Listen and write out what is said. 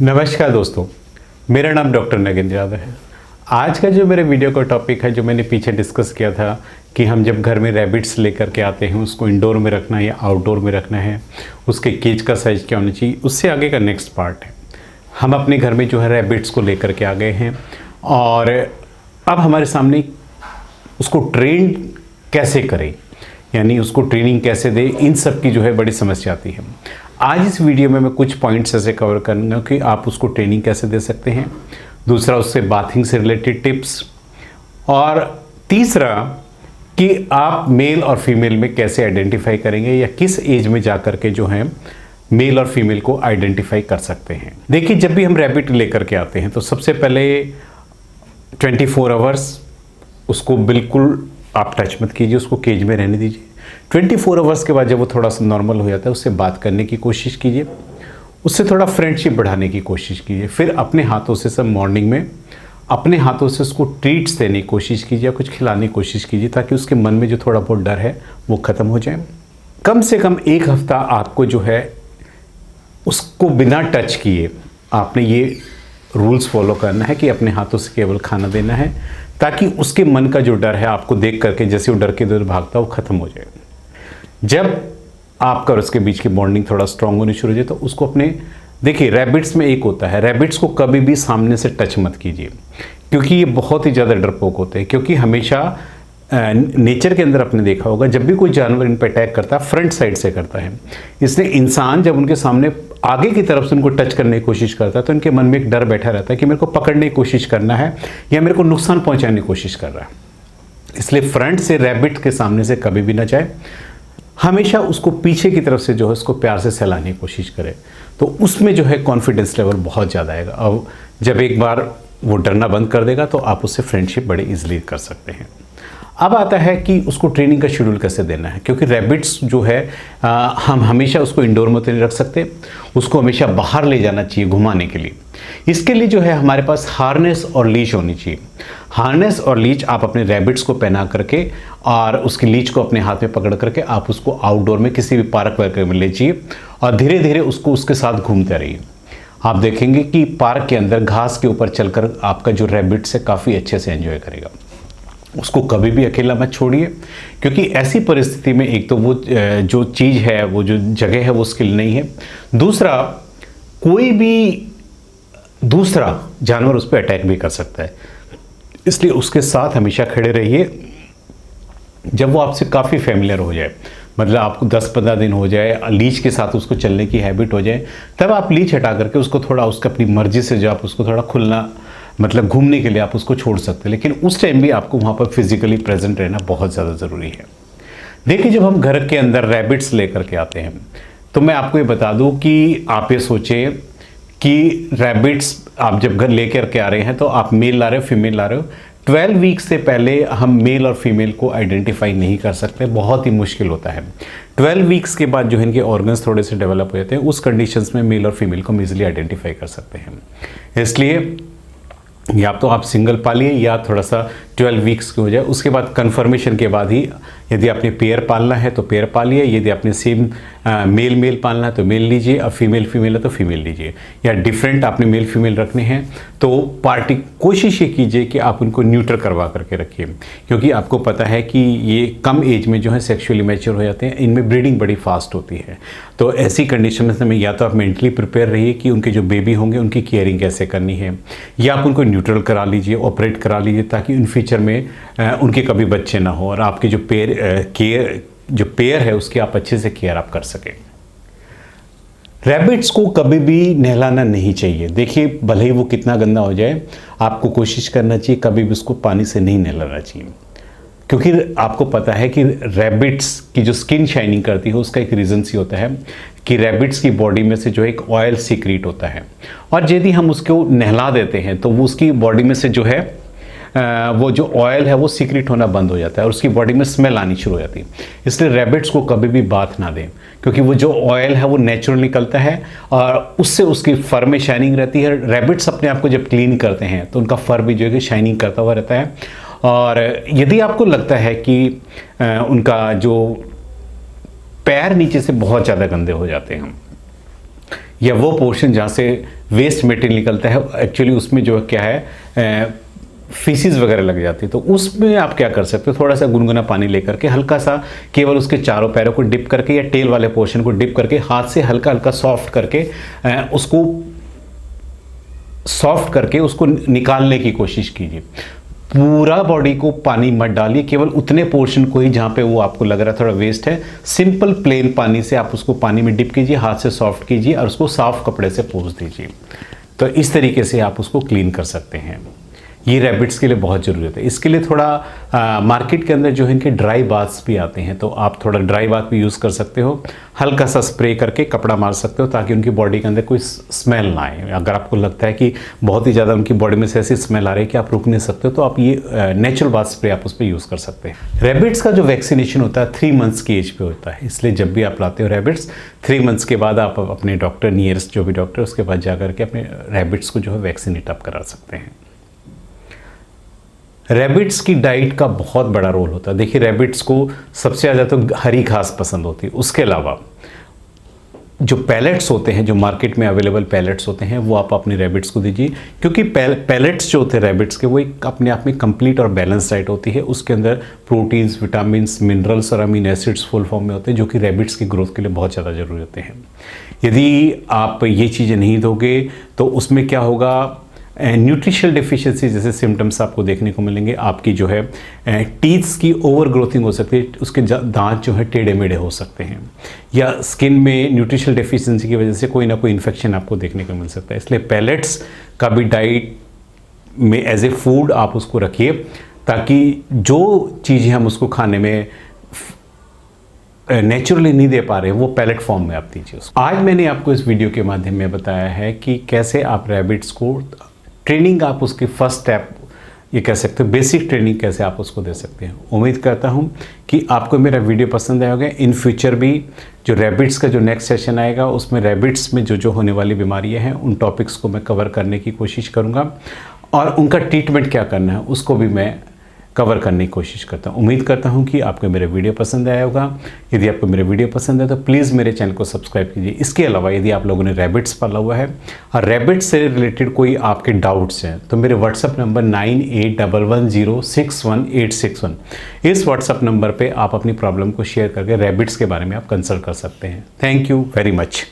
नमस्कार दोस्तों, मेरा नाम डॉक्टर नगेंद्र यादव है। आज का जो मेरे वीडियो का टॉपिक है, जो मैंने पीछे डिस्कस किया था कि हम जब घर में रैबिट्स लेकर के आते हैं उसको इंडोर में रखना है या आउटडोर में रखना है, उसके केज का साइज़ क्या होना चाहिए, उससे आगे का नेक्स्ट पार्ट है। हम अपने घर में जो है रैबिट्स को लेकर के आ गए हैं और अब हमारे सामने उसको ट्रेन कैसे करें, यानी उसको ट्रेनिंग कैसे दें, इन सब की जो है बड़ी समस्या आती है। आज इस वीडियो में मैं कुछ पॉइंट्स ऐसे कवर करूँगा कि आप उसको ट्रेनिंग कैसे दे सकते हैं, दूसरा उससे बाथिंग से रिलेटेड टिप्स, और तीसरा कि आप मेल और फीमेल में कैसे आइडेंटिफाई करेंगे या किस एज में जा कर के जो है मेल और फीमेल को आइडेंटिफाई कर सकते हैं। देखिए, जब भी हम रैबिट लेकर के आते हैं तो सबसे पहले 24 आवर्स उसको बिल्कुल आप टच मत कीजिए, उसको केज में रहने दीजिए। 24 आवर्स के बाद जब वो थोड़ा सा नॉर्मल हो जाता है उससे बात करने की कोशिश कीजिए, उससे थोड़ा फ्रेंडशिप बढ़ाने की कोशिश कीजिए। फिर अपने हाथों से सब मॉर्निंग में अपने हाथों से उसको ट्रीट्स देने की कोशिश कीजिए, कुछ खिलाने की कोशिश कीजिए, ताकि उसके मन में जो थोड़ा बहुत डर है वो ख़त्म हो जाए। कम से कम 1 हफ्ता आपको जो है उसको बिना टच किए आपने ये रूल्स फॉलो करना है कि अपने हाथों से केवल खाना देना है, ताकि उसके मन का जो डर है आपको देख करके जैसे वो डर के इधर भागता है वो ख़त्म हो जाए। जब आपका और उसके बीच की बॉन्डिंग थोड़ा स्ट्रांग होनी शुरू हो जाए तो उसको अपने, देखिए रैबिट्स में एक होता है, रैबिट्स को कभी भी सामने से टच मत कीजिए, क्योंकि ये बहुत ही ज़्यादा डरपोक होते हैं। क्योंकि हमेशा नेचर के अंदर आपने देखा होगा जब भी कोई जानवर इन पर अटैक करता है फ्रंट साइड से करता है, इसलिए इंसान जब उनके सामने आगे की तरफ से उनको टच करने की कोशिश करता है तो इनके मन में एक डर बैठा रहता है कि मेरे को पकड़ने की कोशिश करना है या मेरे को नुकसान पहुंचाने की कोशिश कर रहा है। इसलिए फ्रंट से रैबिट के सामने से कभी भी ना जाए, हमेशा उसको पीछे की तरफ से जो है उसको प्यार से सहलाने की कोशिश करें, तो उसमें जो है कॉन्फिडेंस लेवल बहुत ज़्यादा आएगा। अब जब एक बार वो डरना बंद कर देगा तो आप उससे फ्रेंडशिप बड़े इजीली कर सकते हैं। अब आता है कि उसको ट्रेनिंग का शेड्यूल कैसे देना है, क्योंकि रैबिट्स जो है हम हमेशा उसको इंडोर में तो नहीं रख सकते, उसको हमेशा बाहर ले जाना चाहिए घुमाने के लिए। इसके लिए जो है हमारे पास हार्नेस और लीच होनी चाहिए। हार्नेस और लीच आप अपने रैबिट्स को पहना करके और उसकी लीच को अपने हाथ में पकड़ करके आप उसको आउटडोर में किसी भी पार्क वगैरह में ले जाइए और धीरे धीरे उसको उसके साथ घूमते रहिए। आप देखेंगे कि पार्क के अंदर घास के ऊपर चलकर आपका जो रैबिट्स है काफ़ी अच्छे से एंजॉय करेगा। उसको कभी भी अकेला मत छोड़िए, क्योंकि ऐसी परिस्थिति में एक तो वो जो चीज़ है, वो जो जगह है वो स्किल नहीं है, दूसरा कोई भी दूसरा जानवर उस पर अटैक भी कर सकता है। इसलिए उसके साथ हमेशा खड़े रहिए। जब वो आपसे काफ़ी फेमिलियर हो जाए, मतलब आपको 10-15 दिन हो जाए, लीच के साथ उसको चलने की हैबिट हो जाए, तब आप लीच हटा करके उसको थोड़ा उसका अपनी मर्जी से जो आप उसको थोड़ा खुलना, मतलब घूमने के लिए आप उसको छोड़ सकते हैं, लेकिन उस टाइम भी आपको वहाँ पर फिजिकली प्रेजेंट रहना बहुत ज़्यादा ज़रूरी है। देखिए, जब हम घर के अंदर रैबिट्स लेकर के आते हैं तो मैं आपको ये बता दूँ कि आप ये सोचें कि रैबिट्स आप जब घर लेकर के आ रहे हैं तो आप मेल ला रहे हो फीमेल ला रहे हो, 12 वीक्स से पहले हम मेल और फीमेल को आइडेंटिफाई नहीं कर सकते, बहुत ही मुश्किल होता है। 12 वीक्स के बाद जो है इनके ऑर्गन्स थोड़े से डेवलप हो जाते हैं, उस कंडीशंस में मेल और फीमेल को हम ईजिली आइडेंटिफाई कर सकते हैं। इसलिए या तो आप सिंगल पालिए या थोड़ा सा 12 वीक्स के हो जाए, उसके बाद कंफर्मेशन के बाद ही यदि आपने पेयर पालना है तो पेयर पालिए, यदि आपने सेम मेल मेल पालना है तो मेल लीजिए और फीमेल फीमेल है तो फीमेल लीजिए, या डिफरेंट आपने मेल फीमेल रखने हैं तो पार्टी कोशिश ये कीजिए कि आप उनको न्यूट्रल करवा करके रखिए, क्योंकि आपको पता है कि ये कम एज में जो है सेक्सुअली मैच्योर हो जाते हैं, इनमें ब्रीडिंग बड़ी फास्ट होती है। तो ऐसी कंडीशन में या तो आप मेंटली प्रिपेयर रहिए कि उनके जो बेबी होंगे उनकी केयरिंग कैसे करनी है, या आप उनको न्यूट्रल करा लीजिए, ऑपरेट करा लीजिए, ताकि इन फ्यूचर में उनके कभी बच्चे ना हो और आपके जो पेयर है उसकी आप अच्छे से केयर आप कर सकें। रैबिट्स को कभी भी नहलाना नहीं चाहिए। देखिए, भले ही वो कितना गंदा हो जाए, आपको कोशिश करना चाहिए कभी भी उसको पानी से नहीं नहलाना चाहिए, क्योंकि आपको पता है कि रैबिट्स की जो स्किन शाइनिंग करती है उसका एक रीज़न सी होता है कि रैबिट्स की बॉडी में से जो एक ऑयल सीक्रेट होता है, और यदि हम उसको नहला देते हैं तो वो उसकी बॉडी में से जो है वो जो ऑयल है वो सीक्रेट होना बंद हो जाता है और उसकी बॉडी में स्मेल आनी शुरू हो जाती है। इसलिए रैबिट्स को कभी भी बाथ ना दें, क्योंकि वो जो ऑयल है वो नेचुरल निकलता है और उससे उसकी फर में शाइनिंग रहती है। रैबिट्स अपने आप को जब क्लीन करते हैं तो उनका फर भी जो है शाइनिंग करता हुआ रहता है। और यदि आपको लगता है कि उनका जो पैर नीचे से बहुत ज़्यादा गंदे हो जाते हैं, या वो पोर्शन जहाँ से वेस्ट मटेरियल निकलता है एक्चुअली उसमें जो क्या है फीसिस वगैरह लग जाती है, तो उसमें आप क्या कर सकते हो, थोड़ा सा गुनगुना पानी लेकर के हल्का सा केवल उसके चारों पैरों को डिप करके या टेल वाले पोर्शन को डिप करके हाथ से हल्का हल्का सॉफ्ट करके उसको निकालने की कोशिश कीजिए। पूरा बॉडी को पानी मत डालिए, केवल उतने पोर्शन को ही जहाँ पे वो आपको लग रहा है थोड़ा वेस्ट है, सिंपल प्लेन पानी से आप उसको पानी में डिप कीजिए, हाथ से सॉफ्ट कीजिए और उसको साफ कपड़े से पोंछ दीजिए। तो इस तरीके से आप उसको क्लीन कर सकते हैं। ये रैबिट्स के लिए बहुत ज़रूरत है। इसके लिए थोड़ा मार्केट के अंदर जो है इनके ड्राई बाथ्स भी आते हैं, तो आप थोड़ा ड्राई बाथ भी यूज़ कर सकते हो, हल्का सा स्प्रे करके कपड़ा मार सकते हो ताकि उनकी बॉडी के अंदर कोई स्मेल ना आए। अगर आपको लगता है कि बहुत ही ज़्यादा उनकी बॉडी में से ऐसी स्मेल आ रही है कि आप रुक नहीं सकते हो, तो आप ये नेचुरल बाथ स्प्रे आप उस पर यूज़ कर सकते हैं। रैबिट्स का जो वैक्सीनेशन होता है 3 मंथ्स की एज पे होता है, इसलिए जब भी आप लाते हो रैबिट्स 3 मंथ्स के बाद आप अपने डॉक्टर, नियरेस्ट जो भी डॉक्टर, उसके पास जा करके अपने रैबिट्स को जो है वैक्सीनेट आप करा सकते हैं। रैबिट्स की डाइट का बहुत बड़ा रोल होता है। देखिए रैबिट्स को सबसे ज़्यादा तो हरी घास पसंद होती है, उसके अलावा जो पैलेट्स होते हैं, जो मार्केट में अवेलेबल पैलेट्स होते हैं, वो आप अपने रैबिट्स को दीजिए, क्योंकि पैलेट्स जो होते हैं रैबिट्स के वो एक अपने आप में कंप्लीट और बैलेंस डाइट होती है। उसके अंदर प्रोटीन्स, विटामिन्स, मिनरल्स और अमीनो एसिड्स फुल फॉर्म में होते हैं, जो कि रैबिट्स की ग्रोथ के लिए बहुत ज़्यादा ज़रूरी होते हैं। यदि आप ये चीज़ें नहीं दोगे तो उसमें क्या होगा, न्यूट्रिशनल डिफिशिएंसी जैसे सिम्टम्स आपको देखने को मिलेंगे। आपकी जो है टीथ्स की ओवर ग्रोथिंग हो सकती है, उसके दांत जो है टेढ़े मेढ़े हो सकते हैं, या स्किन में न्यूट्रिशनल डिफिशिएंसी की वजह से कोई ना कोई इन्फेक्शन आपको देखने को मिल सकता है। इसलिए पैलेट्स का भी डाइट में एज ए फूड आप उसको रखिए, ताकि जो चीज़ें हम उसको खाने में नेचुरली नहीं दे पा रहे हैं वो पैलेट फॉर्म में आप दीजिए उसको। आज मैंने आपको इस वीडियो के माध्यम में बताया है कि कैसे आप रैबिट्स को ट्रेनिंग, आप उसकी फर्स्ट स्टेप ये कह सकते हो, बेसिक ट्रेनिंग कैसे आप उसको दे सकते हैं। उम्मीद करता हूँ कि आपको मेरा वीडियो पसंद आया होगा। इन फ्यूचर भी जो रैबिट्स का जो नेक्स्ट सेशन आएगा उसमें रैबिट्स में जो होने वाली बीमारियाँ हैं उन टॉपिक्स को मैं कवर करने की कोशिश करूँगा, और उनका ट्रीटमेंट क्या करना है उसको भी मैं कवर करने की कोशिश करता हूँ। उम्मीद करता हूँ कि आपको मेरा वीडियो पसंद आया होगा। यदि आपको मेरा वीडियो पसंद है तो प्लीज़ मेरे चैनल को सब्सक्राइब कीजिए। इसके अलावा यदि आप लोगों ने रैबिट्स पाला हुआ है और रैबिट्स से रिलेटेड कोई आपके डाउट्स हैं तो मेरे व्हाट्सअप नंबर 9811061861, इस व्हाट्सअप नंबर पर आप अपनी प्रॉब्लम को शेयर करके रैबिट्स के बारे में आप कंसल्ट कर सकते हैं। Thank you very much.